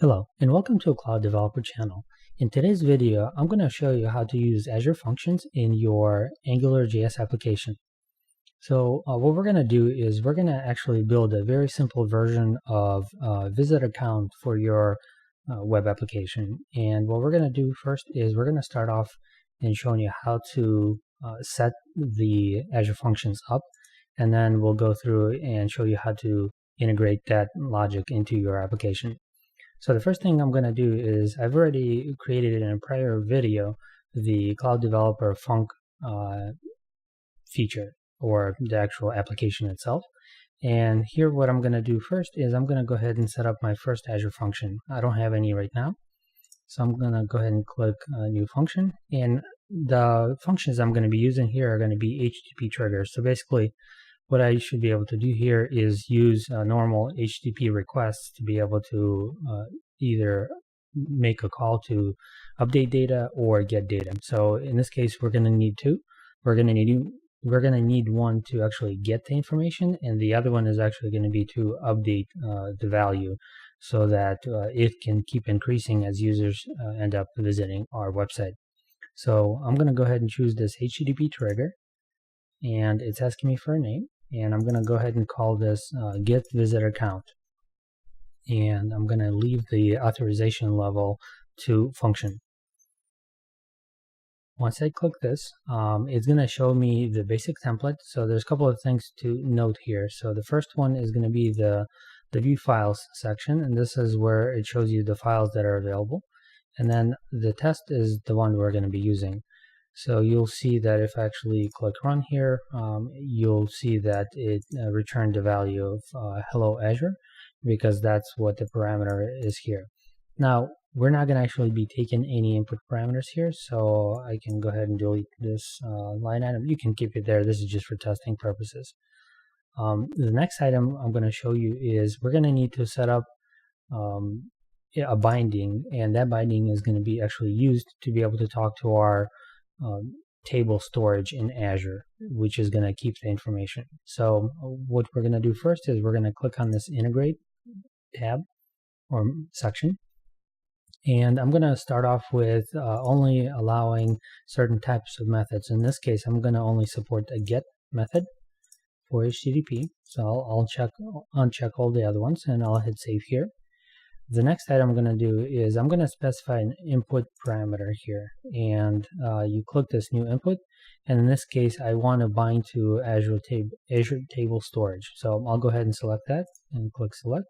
Hello, and welcome to a Cloud Developer channel. In today's video, I'm going to show you how to use Azure Functions in your AngularJS application. So what we're going to do is we're going to actually build a very simple version of a visit account for your web application. And what we're going to do first is we're going to start off in showing you how to set the Azure Functions up, and then we'll go through and show you how to integrate that logic into your application. So the first thing I'm going to do is I've already created in a prior video the Cloud Developer Func feature, or the actual application itself. And here what I'm going to do first is I'm going to go ahead and set up my first Azure function. I don't have any right now. So I'm going to go ahead and click New Function. And the functions I'm going to be using here are going to be HTTP triggers. So basically, what I should be able to do here is use normal HTTP requests to be able to either make a call to update data or get data. So in this case, we're going to need two. We're going to need one to actually get the information, and the other one is actually going to be to update the value so that it can keep increasing as users end up visiting our website. So I'm going to go ahead and choose this HTTP trigger, and it's asking me for a name. And I'm going to go ahead and call this get visitor count. And I'm going to leave the authorization level to function. Once I click this, it's going to show me the basic template. So there's a couple of things to note here. So the first one is going to be the view files section, and this is where it shows you the files that are available. And then the test is the one we're going to be using. So you'll see that if I actually click run here, you'll see that it returned the value of hello Azure, because that's what the parameter is here. Now, we're not going to actually be taking any input parameters here, so I can go ahead and delete this line item. You can keep it there. This is just for testing purposes. The next item I'm going to show you is we're going to need to set up a binding, and that binding is going to be actually used to be able to talk to our table storage in Azure, which is going to keep the information. So what we're going to do first is we're going to click on this integrate tab or section, and I'm going to start off with only allowing certain types of methods. In this case, I'm going to only support a get method for HTTP, so I'll uncheck all the other ones, and I'll hit save here. The next item I'm going to do is I'm going to specify an input parameter here, and you click this new input, and in this case I want to bind to Azure Table Storage. So I'll go ahead and select that and click select,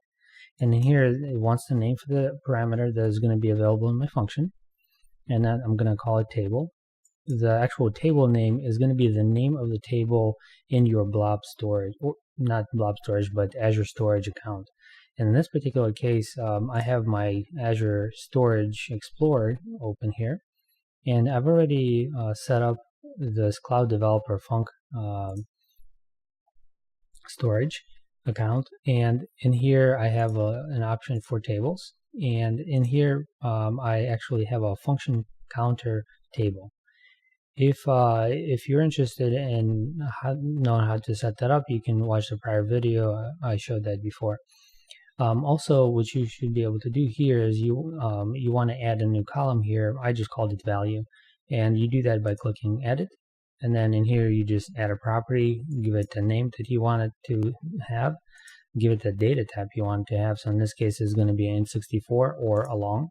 and in here it wants the name for the parameter that is going to be available in my function, and then I'm going to call it table. The actual table name is going to be the name of the table in your blob storage, or not blob storage, but Azure Storage account. And in this particular case, I have my Azure Storage Explorer open here, and I've already set up this Cloud Developer Func storage account, and in here I have an option for tables, and in here I actually have a function counter table. If you're interested in knowing how to set that up, you can watch the prior video. I showed that before. Also, what you should be able to do here is you want to add a new column here. I just called it value, and you do that by clicking edit, and then in here you just add a property, give it the name that you want it to have, give it the data type you want it to have. So in this case it's going to be int64 or a long,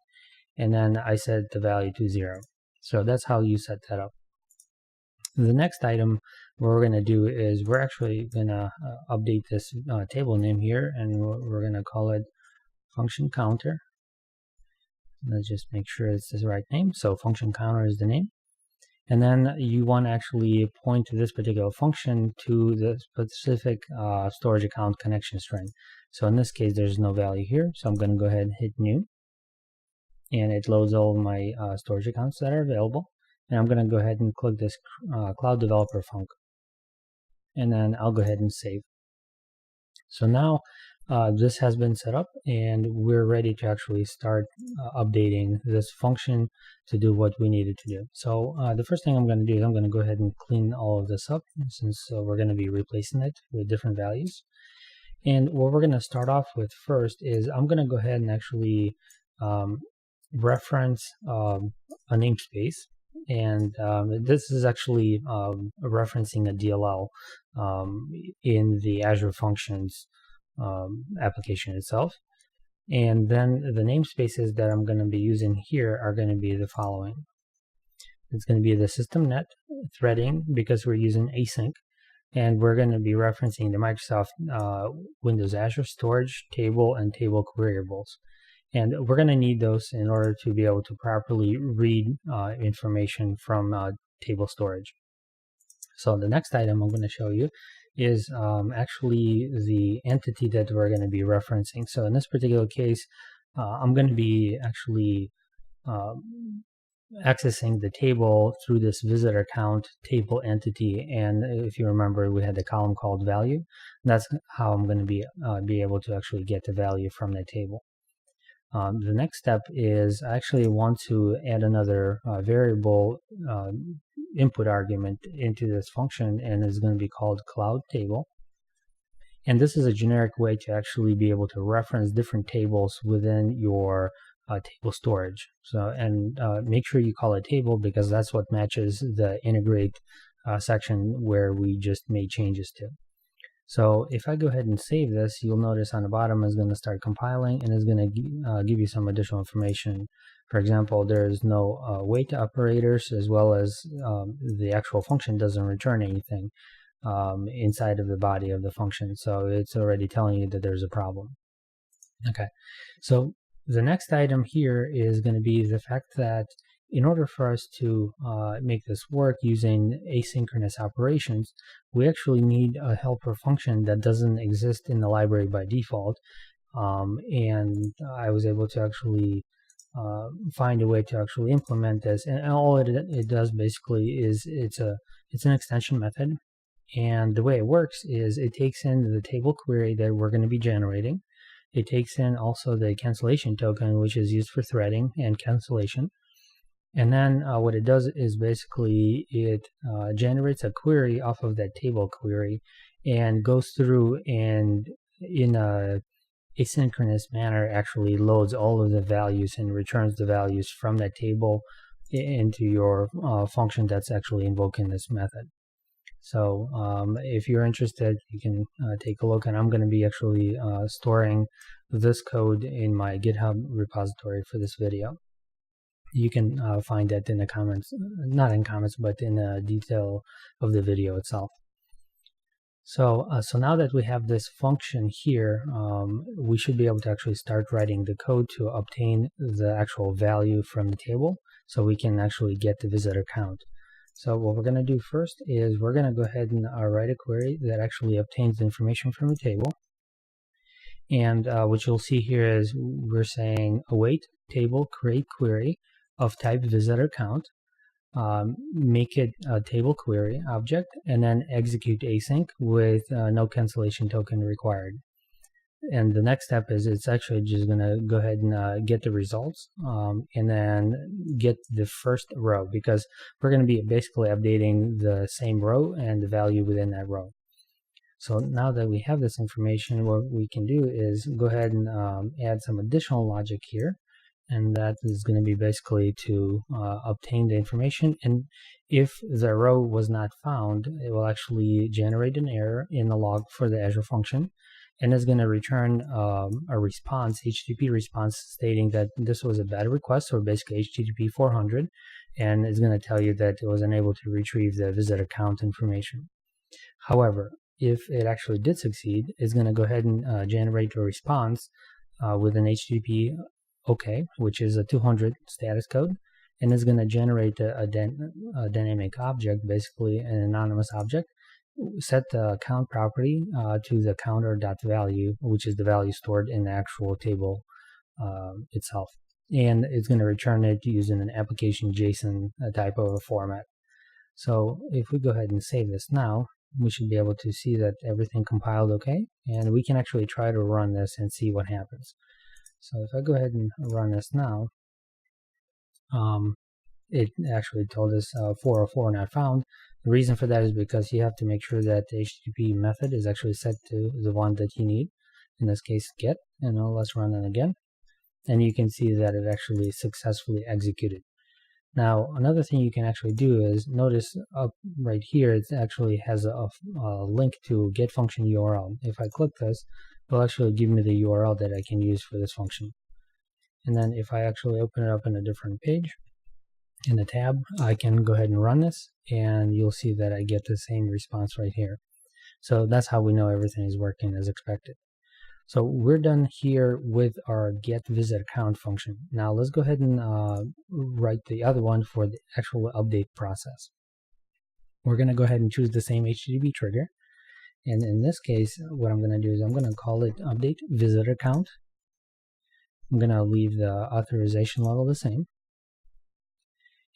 and then I set the value to 0. So that's how you set that up. The next item we're going to do is we're actually going to update this table name here, and we're going to call it function counter. Let's just make sure it's the right name. So function counter is the name, and then you want to actually point to this particular function to the specific storage account connection string. So in this case there's no value here, so I'm going to go ahead and hit new, and it loads all of my storage accounts that are available. And I'm going to go ahead and click this Cloud Developer Func, and then I'll go ahead and save. So now this has been set up, and we're ready to actually start updating this function to do what we needed to do. So the first thing I'm going to do is I'm going to go ahead and clean all of this up, since we're going to be replacing it with different values. And what we're going to start off with first is I'm going to go ahead and actually reference a namespace, and this is actually referencing a DLL in the Azure Functions application itself. And then the namespaces that I'm going to be using here are going to be the following. It's going to be the systemnet threading, because we're using async, and we're going to be referencing the Microsoft Windows Azure Storage Table and Table Queryable. And we're going to need those in order to be able to properly read information from table storage. So the next item I'm going to show you is actually the entity that we're going to be referencing. So in this particular case, I'm going to be actually accessing the table through this visitor count table entity, and if you remember, we had the column called value. That's how I'm going to be able to actually get the value from that table. The next step is I actually want to add another variable input argument into this function, and it's going to be called cloud table. And this is a generic way to actually be able to reference different tables within your table storage. So, and make sure you call it table, because that's what matches the integrate section where we just made changes to. So if I go ahead and save this, you'll notice on the bottom is going to start compiling, and is going to give you some additional information. For example, there's no wait operators, as well as the actual function doesn't return anything inside of the body of the function. So it's already telling you that there's a problem. Okay, so the next item here is going to be the fact that in order for us to make this work using asynchronous operations, we actually need a helper function that doesn't exist in the library by default. And I was able to actually find a way to actually implement this. And all it does basically is it's an extension method. And the way it works is it takes in the table query that we're going to be generating. It takes in also the cancellation token, which is used for threading and cancellation. And then what it does is basically it generates a query off of that table query and goes through and in a asynchronous manner actually loads all of the values and returns the values from that table into your function that's actually invoking this method. So if you're interested, you can take a look, and I'm going to be actually storing this code in my GitHub repository for this video. You can find that in the comments, not in comments, but in the detail of the video itself. So, so now that we have this function here, we should be able to actually start writing the code to obtain the actual value from the table, so we can actually get the visitor count. So what we're going to do first is we're going to go ahead and write a query that actually obtains the information from the table. And what you'll see here is we're saying await table create query of type visitor count, make it a table query object, and then execute async with no cancellation token required. And the next step is it's actually just going to go ahead and get the results and then get the first row, because we're going to be basically updating the same row and the value within that row. So now that we have this information, what we can do is go ahead and add some additional logic here. And that is going to be basically to obtain the information. And if the row was not found, it will actually generate an error in the log for the Azure function. And it's going to return a response, HTTP response, stating that this was a bad request, or basically HTTP 400. And it's going to tell you that it was unable to retrieve the visitor count information. However, if it actually did succeed, it's going to go ahead and generate a response with an HTTP OK, which is a 200 status code, and it's going to generate a dynamic object, basically an anonymous object. Set the count property to the counter.value, which is the value stored in the actual table itself. And it's going to return it using an application JSON type of a format. So if we go ahead and save this now, we should be able to see that everything compiled okay, and we can actually try to run this and see what happens. So if I go ahead and run this now, it actually told us 404 not found. The reason for that is because you have to make sure that the HTTP method is actually set to the one that you need. In this case, get. And now let's run it again. and you can see that it actually successfully executed. Now, another thing you can actually do is notice up right here, it actually has a link to get function URL. If I click this, it'll actually give me the URL that I can use for this function. And then if I actually open it up in a different page, in a tab, I can go ahead and run this, and you'll see that I get the same response right here. So that's how we know everything is working as expected. So we're done here with our get visit account function. Now let's go ahead and write the other one for the actual update process. We're going to go ahead and choose the same HTTP trigger. And in this case, what I'm going to do is I'm going to call it update visit account. I'm going to leave the authorization level the same.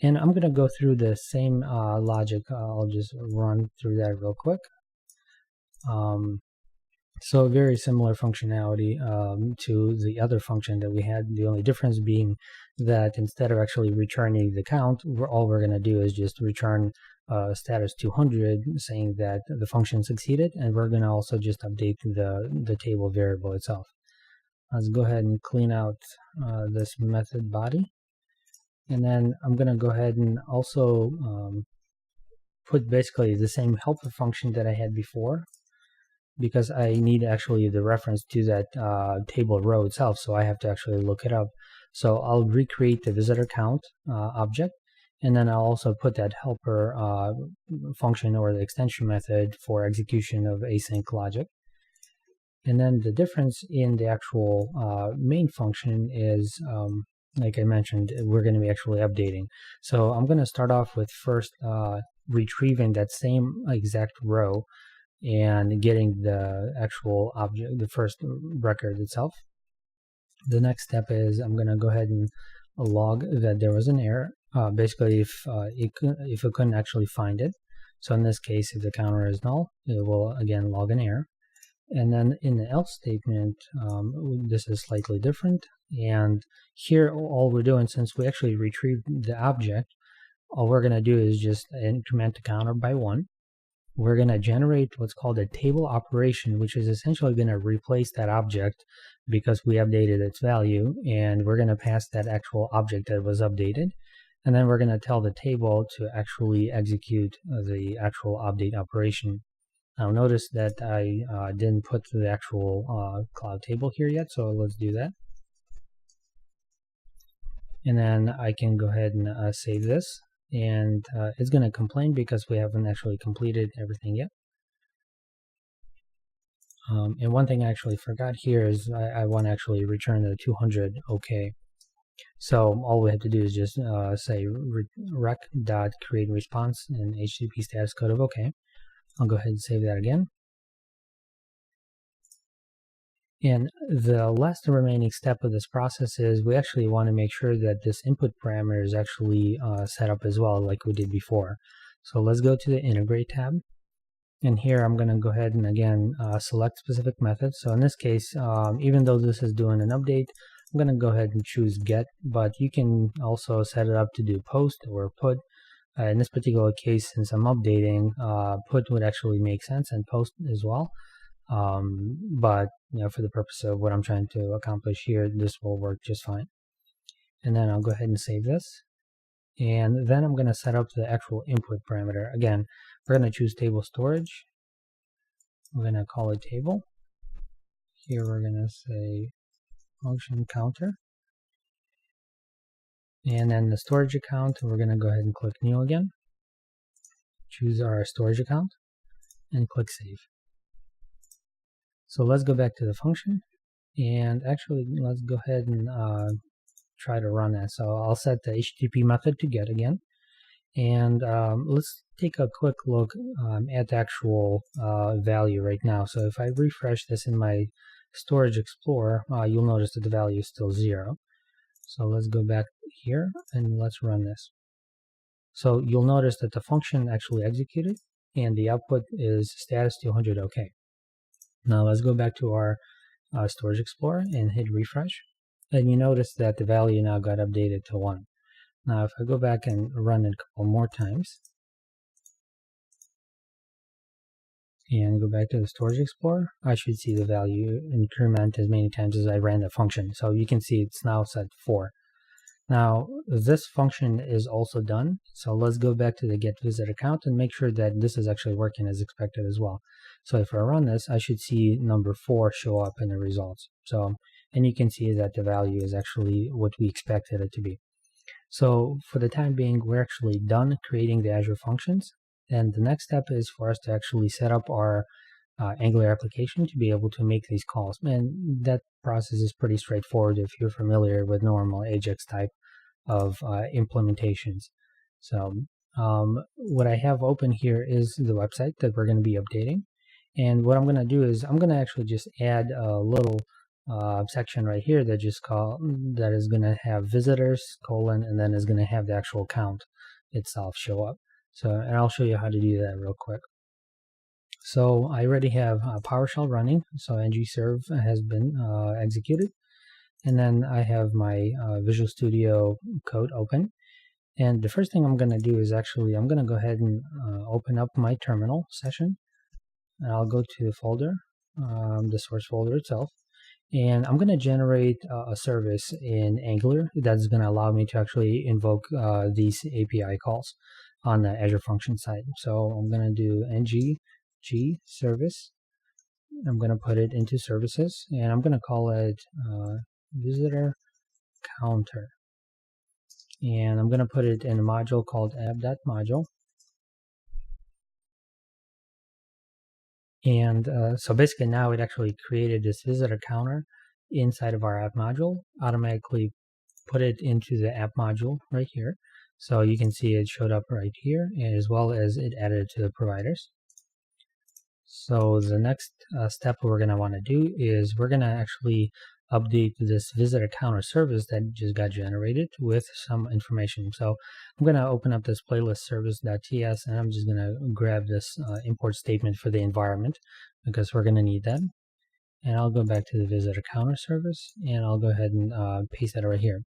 And I'm going to go through the same logic. I'll just run through that real quick. So very similar functionality to the other function that we had. The only difference being that instead of actually returning the count, all we're going to do is just return status 200, saying that the function succeeded, and we're going to also just update the table variable itself. Let's go ahead and clean out this method body. And then I'm going to go ahead and also put basically the same helper function that I had before, because I need actually the reference to that table row itself, so I have to actually look it up. So I'll recreate the visitor count object, and then I'll also put that helper function or the extension method for execution of async logic. And then the difference in the actual main function is, like I mentioned, we're going to be actually updating. So I'm going to start off with first retrieving that same exact row and getting the actual object, the first record itself. The next step is I'm going to go ahead and log that there was an error. Basically, if it couldn't actually find it. So in this case, if the counter is null, it will again log an error. And then in the else statement, this is slightly different. And here, all we're doing, since we actually retrieved the object, all we're going to do is just increment the counter by 1. We're going to generate what's called a table operation, which is essentially going to replace that object because we updated its value, and we're going to pass that actual object that was updated. And then we're going to tell the table to actually execute the actual update operation. Now notice that I didn't put the actual cloud table here yet, so let's do that. And then I can go ahead and save this. And it's going to complain because we haven't actually completed everything yet. And one thing I actually forgot here is I want to actually return the 200 OK. So all we have to do is just say rec.create response and HTTP status code of OK. I'll go ahead and save that again. And the last remaining step of this process is we actually want to make sure that this input parameter is actually set up as well, like we did before. So let's go to the Integrate tab. And here I'm going to go ahead and again select specific methods. So in this case, even though this is doing an update, I'm going to go ahead and choose get, but you can also set it up to do post or put. In this particular case, since I'm updating, put would actually make sense, and post as well. But for the purpose of what I'm trying to accomplish here, this will work just fine. And then I'll go ahead and save this. And then I'm going to set up the actual input parameter. Again, we're going to choose table storage. We're going to call it table. Here we're going to say function counter. And then the storage account, we're going to go ahead and click new again. Choose our storage account and click save. So let's go back to the function, and actually let's go ahead and try to run that. So I'll set the HTTP method to get again, and let's take a quick look at the actual value right now. So if I refresh this in my Storage Explorer, you'll notice that the value is still 0. So let's go back here and let's run this. So you'll notice that the function actually executed, and the output is status 200 OK. Now let's go back to our Storage Explorer and hit refresh. And you notice that the value now got updated to 1. Now if I go back and run it a couple more times, and go back to the Storage Explorer, I should see the value increment as many times as I ran the function. So you can see it's now set 4. Now, this function is also done. So let's go back to the get visit account and make sure that this is actually working as expected as well. So if I run this, I should see number 4 show up in the results. So, and you can see that the value is actually what we expected it to be. So for the time being, we're actually done creating the Azure Functions. And the next step is for us to actually set up our Angular application to be able to make these calls. And that process is pretty straightforward if you're familiar with normal Ajax type of implementations. So what I have open here is the website that we're going to be updating. And what I'm going to do is I'm going to actually just add a little section right here that that is going to have visitors, and then is going to have the actual count itself show up. So, and I'll show you how to do that real quick. So I already have PowerShell running, so ngserve has been executed. And then I have my Visual Studio code open. And the first thing I'm going to do is actually, I'm going to go ahead and open up my terminal session. And I'll go to the folder, the source folder itself. And I'm going to generate a service in Angular that's going to allow me to actually invoke these API calls on the Azure Function side. So I'm going to do ng service. I'm going to put it into services, and I'm going to call it visitor counter. And I'm going to put it in a module called app.module. And so basically now it actually created this visitor counter inside of our app module, automatically put it into the app module right here. So you can see it showed up right here, as well as it added it to the providers. So the next step we're going to want to do is we're going to actually update this visitor counter service that just got generated with some information. So I'm going to open up this playlist service.ts, and I'm just going to grab this import statement for the environment because we're going to need that. And I'll go back to the visitor counter service, and I'll go ahead and paste that right here.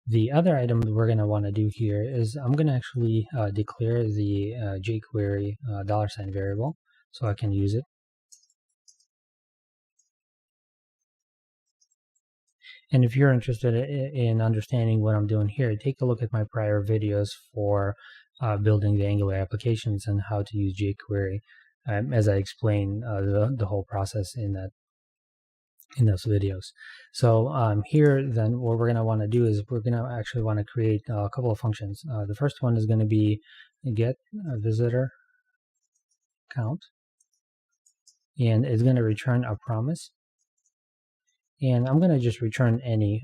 The other item that we're going to want to do here is I'm going to actually declare the jQuery $sign variable so I can use it. And if you're interested in understanding what I'm doing here, take a look at my prior videos for building the Angular applications and how to use jQuery, as I explain the whole process in those videos. So here, then, what we're going to want to do is we're going to actually want to create a couple of functions. The first one is going to be get visitor count, and it's going to return a promise. And I'm going to just return any,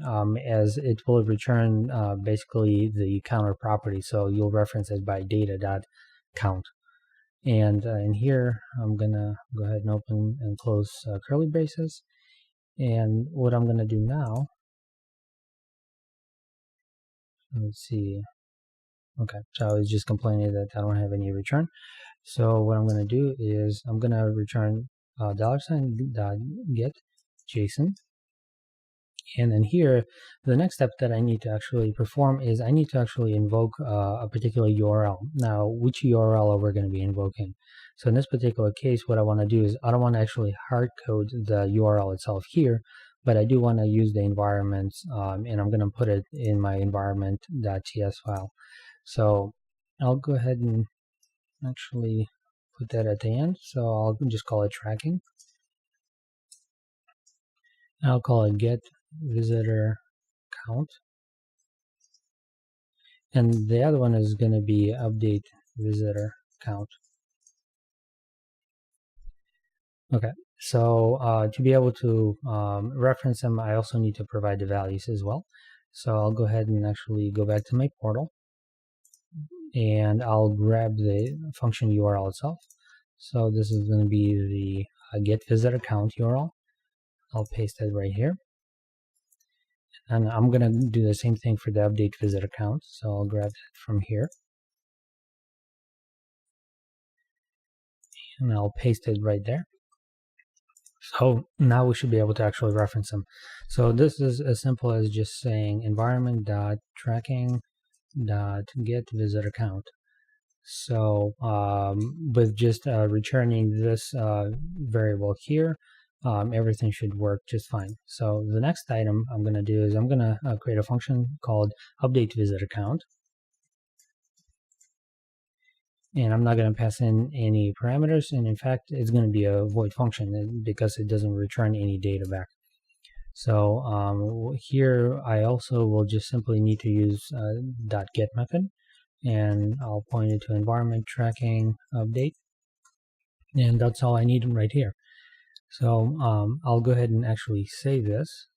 as it will return basically the counter property. So you'll reference it by data.count. And in here, I'm going to go ahead and open and close curly braces. And what I'm going to do now, let's see. Okay, so I was just complaining that I don't have any return. So what I'm going to do is I'm going to return $.get JSON. And then here, the next step that I need to actually perform is I need to actually invoke a particular URL. Now, which URL are we going to be invoking? So in this particular case, what I want to do is I don't want to actually hard code the URL itself here, but I do want to use the environment, and I'm going to put it in my environment.ts file. So I'll go ahead and actually put that at the end. So I'll just call it tracking. I'll call it get visitor count, and the other one is going to be update visitor count. Okay, so to be able to reference them, I also need to provide the values as well. So I'll go ahead and actually go back to my portal, and I'll grab the function URL itself. So this is going to be the get visitor count URL. I'll paste it right here. And I'm going to do the same thing for the update visitor count. So I'll grab that from here. And I'll paste it right there. So now we should be able to actually reference them. So this is as simple as just saying environment.tracking.getVisitorCount. So with just returning this variable here, everything should work just fine. So the next item I'm going to do is I'm going to create a function called update visitor count. And I'm not going to pass in any parameters, and in fact it's going to be a void function because it doesn't return any data back. So here I also will just simply need to use .get method, and I'll point it to environment tracking update, and that's all I need right here. So I'll go ahead and actually save this,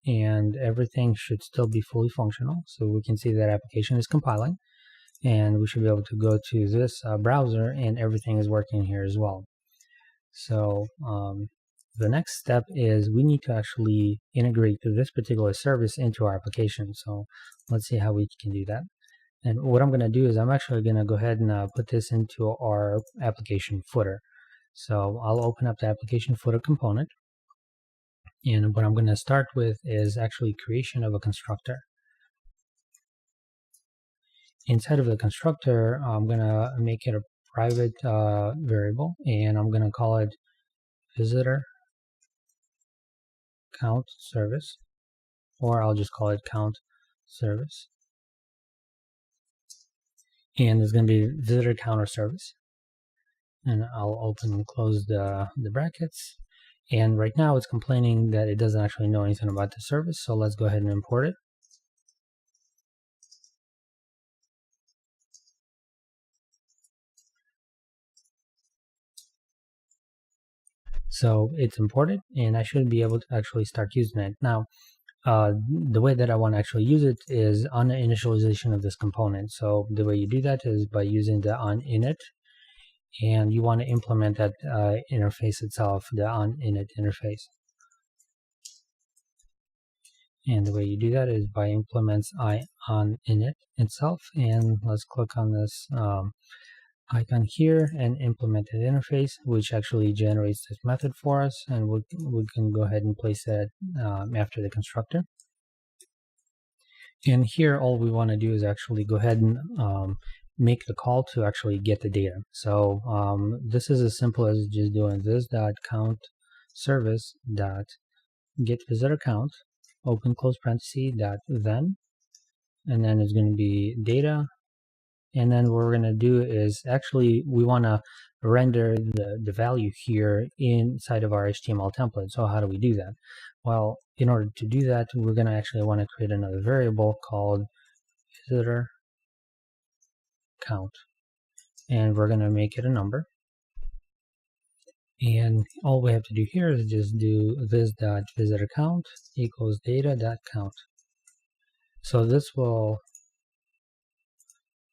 and everything should still be fully functional. So we can see that application is compiling, and we should be able to go to this browser, and everything is working here as well. So the next step is we need to actually integrate this particular service into our application. So let's see how we can do that. And what I'm going to do is I'm actually going to go ahead and put this into our application footer. So I'll open up the application footer component. And what I'm going to start with is actually creation of a constructor. Inside of the constructor, I'm going to make it a private variable, and I'm going to call it visitor count service, or I'll just call it count service. And there's going to be visitor counter service. And I'll open and close the brackets. And right now it's complaining that it doesn't actually know anything about the service. So let's go ahead and import it. So it's imported, and I should be able to actually start using it. Now, the way that I want to actually use it is on the initialization of this component. So the way you do that is by using the onInit, and you want to implement that interface itself, the onInit interface. And the way you do that is by implements onInit itself, and let's click on this icon here and implement an interface, which actually generates this method for us, and we can go ahead and place that after the constructor. And here all we want to do is actually go ahead and make the call to actually get the data. So this is as simple as just doing this .count service .get visitor count, open close parenthesis .then, and then it's going to be data. And then what we're going to do is actually we want to render the value here inside of our HTML template. So how do we do that? Well, in order to do that, we're going to actually want to create another variable called visitor count. And we're going to make it a number. And all we have to do here is just do this.visitor count equals data.count. So this will,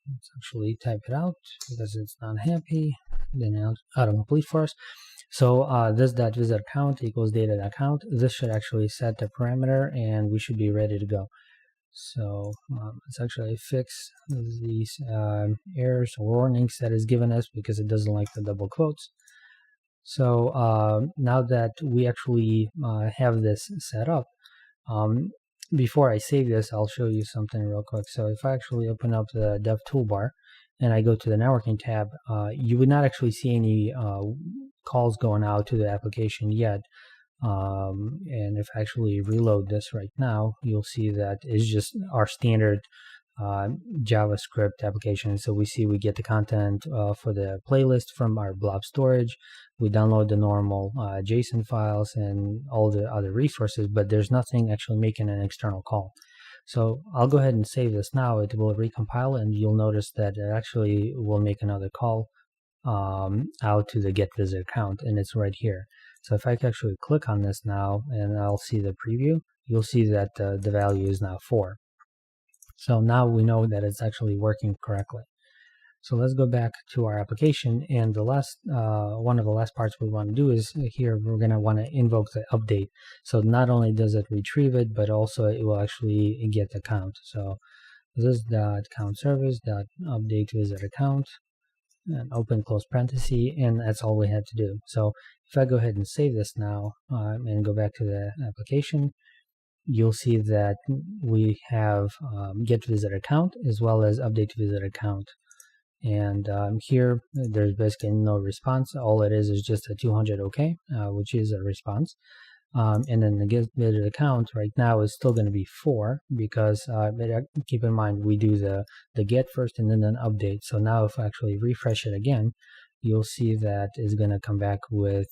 let's actually type it out because it's not happy, then autocomplete for us. So this.visitor count equals data.count. This should actually set the parameter, and we should be ready to go. So let's actually fix these errors or warnings that is given us because it doesn't like the double quotes. So now that we actually have this set up, before I save this, I'll show you something real quick. So if I actually open up the Dev Toolbar and I go to the Networking tab, you would not actually see any calls going out to the application yet. And if I actually reload this right now, you'll see that it's just our standard JavaScript application. So we see we get the content for the playlist from our blob storage. We download the normal JSON files and all the other resources, but there's nothing actually making an external call. So I'll go ahead and save this now. It will recompile, and you'll notice that it actually will make another call out to the get visitor count, and it's right here. So if I can actually click on this now and I'll see the preview, you'll see that the value is now 4. So now we know that it's actually working correctly. So let's go back to our application, and the last one of the last parts we want to do is here we're going to want to invoke the update. So not only does it retrieve it, but also it will actually get the count. So this .count service .update visitor count, and open close parenthesis, and that's all we had to do. So if I go ahead and save this now and go back to the application, you'll see that we have get visitor count as well as update visitor count. And here, there's basically no response. All it is just a 200 OK, which is a response. And then the get visitor count right now is still going to be 4 because keep in mind we do the get first and then an update. So now if I actually refresh it again, you'll see that it's going to come back with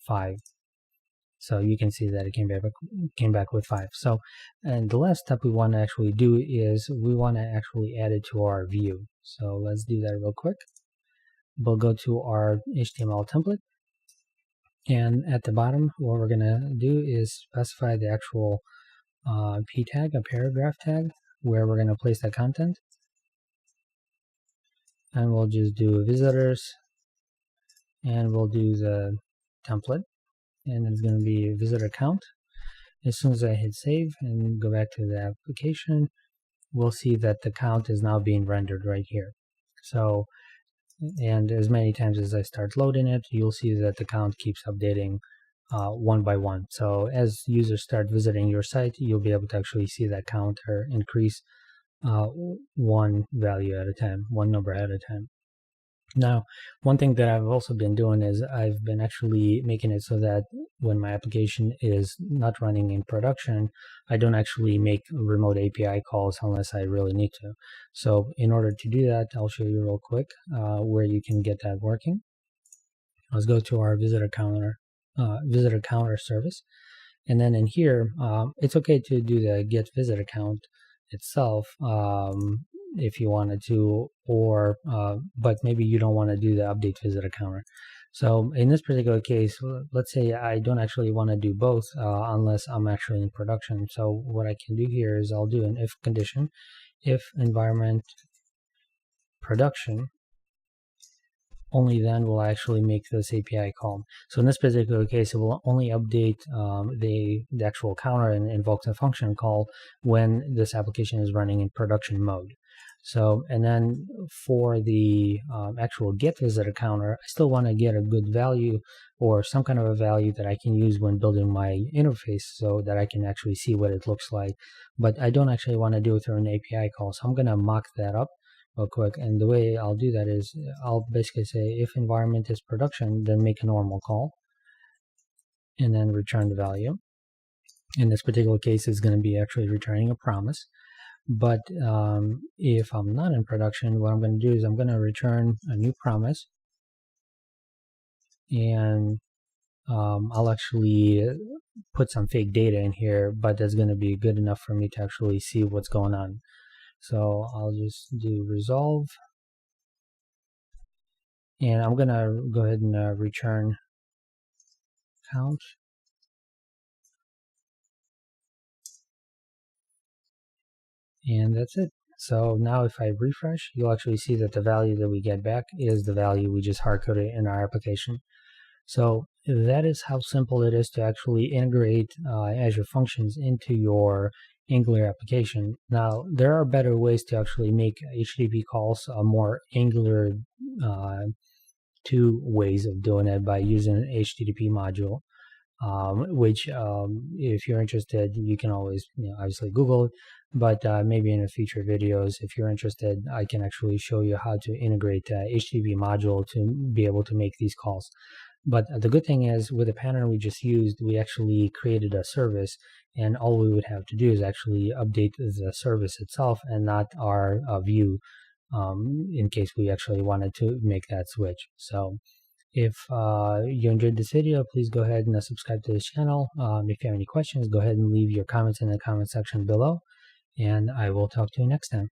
5. So you can see that it came back with 5. So, and the last step we want to actually do is we want to actually add it to our view. So let's do that real quick. We'll go to our HTML template. And at the bottom, what we're going to do is specify the actual p tag, a paragraph tag, where we're going to place that content. And we'll just do visitors, and we'll do the template, and it's going to be visitor count. As soon as I hit save and go back to the application, we'll see that the count is now being rendered right here. So, and as many times as I start loading it, you'll see that the count keeps updating one by one. So as users start visiting your site, you'll be able to actually see that counter increase one value at a time, one number at a time. Now, one thing that I've also been doing is I've been actually making it so that when my application is not running in production, I don't actually make remote API calls unless I really need to. So in order to do that, I'll show you real quick where you can get that working. Let's go to our visitor counter service. And then in here, it's okay to do the get visitor count itself if you wanted to, or but maybe you don't want to do the update visitor counter. So in this particular case, let's say I don't actually want to do both unless I'm actually in production. So what I can do here is I'll do an if condition, if environment production, only then will I actually make this API call. So in this particular case, it will only update the actual counter and invoke the function call when this application is running in production mode. So, and then for the actual get visitor counter, I still want to get a good value or some kind of a value that I can use when building my interface so that I can actually see what it looks like. But I don't actually want to do it through an API call. So I'm going to mock that up real quick. And the way I'll do that is I'll basically say if environment is production, then make a normal call and then return the value. In this particular case, it's going to be actually returning a promise. But if I'm not in production, what I'm going to do is I'm going to return a new promise, and I'll actually put some fake data in here, but that's going to be good enough for me to actually see what's going on. So I'll just do resolve, and I'm going to go ahead and return count. And that's it. So now if I refresh, you'll actually see that the value that we get back is the value we just hard-coded in our application. So that is how simple it is to actually integrate Azure Functions into your Angular application. Now, there are better ways to actually make HTTP calls more Angular 2 ways of doing it by using an HTTP module. Which if you're interested, you can always obviously Google it, but maybe in a future videos, if you're interested, I can actually show you how to integrate HTTP module to be able to make these calls. But the good thing is with the pattern we just used, we actually created a service, and all we would have to do is actually update the service itself and not our view in case we actually wanted to make that switch. So if you enjoyed this video, please go ahead and subscribe to this channel. If you have any questions, go ahead and leave your comments in the comment section below, and I will talk to you next time.